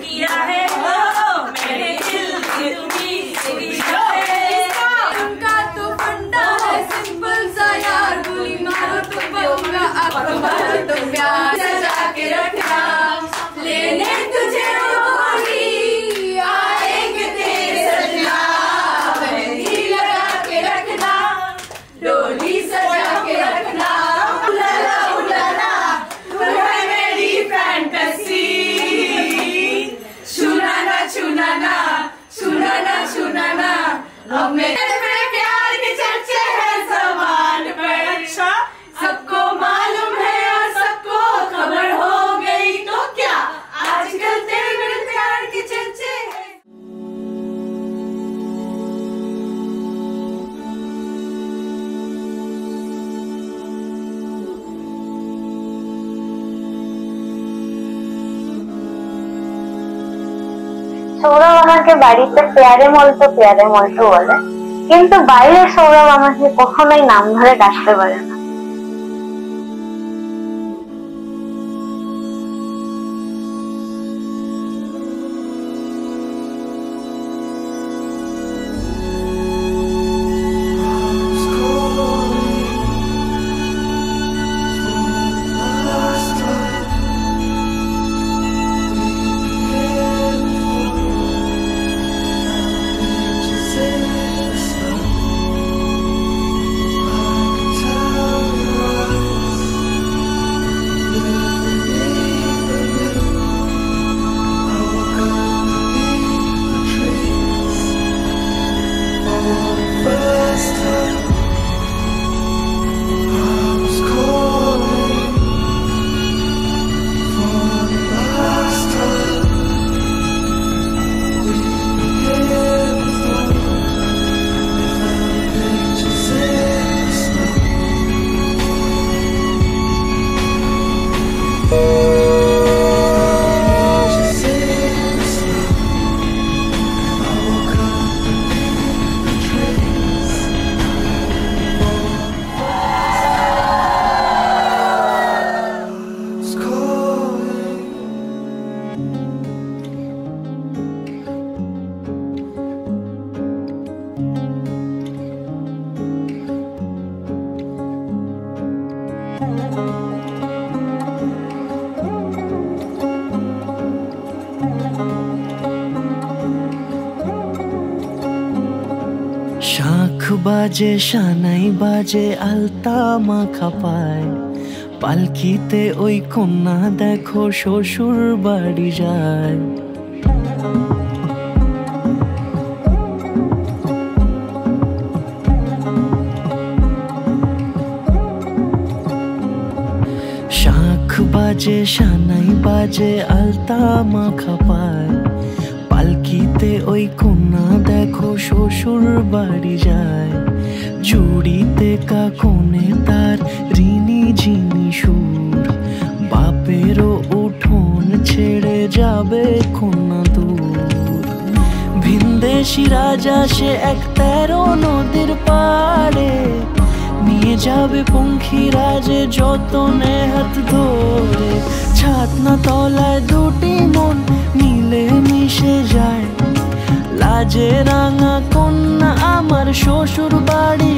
किया है मेरे दिल की किया है। उनका तो फंडा है सिंपल सा यार, गोली मारो तो बंगा, आपको मारो तो प्यार, सजा के रखना लेने तुझे गोली, आएंगे तेरे सजना, मेहंदी लगा के रखना, डोली सजा के रखना। उलाला उलाला तू है मेरी फैंटेसी, छूना छूना छूना अब मेरे प्यार के चर्चे हैं ज़बान पर। अच्छा सबको मालूम है और सबको खबर हो गई तो क्या, आजकल तेरे मेरे प्यार के चर्चे हैं। সৌরভ আমাকে বাড়িতে পেয়ারে মল্টু বলে, কিন্তু বাইরে সৌরভ আমাকে কখনোই নাম ধরে ডাকতে পারে না। শাঁখ বাজে সানাই বাজে আলতা মাখা পায়, পালকিতে ওই কন্যা দেখো শ্বশুর বাড়ি যায়। শাঁখ বাজে সানাই বাজে আলতা মাখা পায়, পালকিতে ওই কন্যা দেখো শ্বশুর বাড়ি যায়। জুড়িতে কাকনে তার ঋণী ঝিনি সুর, বাপেরও উঠোন ছেড়ে যাবে কন্যা দূর। ভিনদেশি রাজা সে এক 13 নদীর পাড়ে, নিয়ে যাবে পঙ্খিরাজে যতনে হাত ধরে। ছাতনা তলায় দুটি মন মিলে মিশে যায়, লাজে রাঙা কন্যা আমার শ্বশুর বাড়ি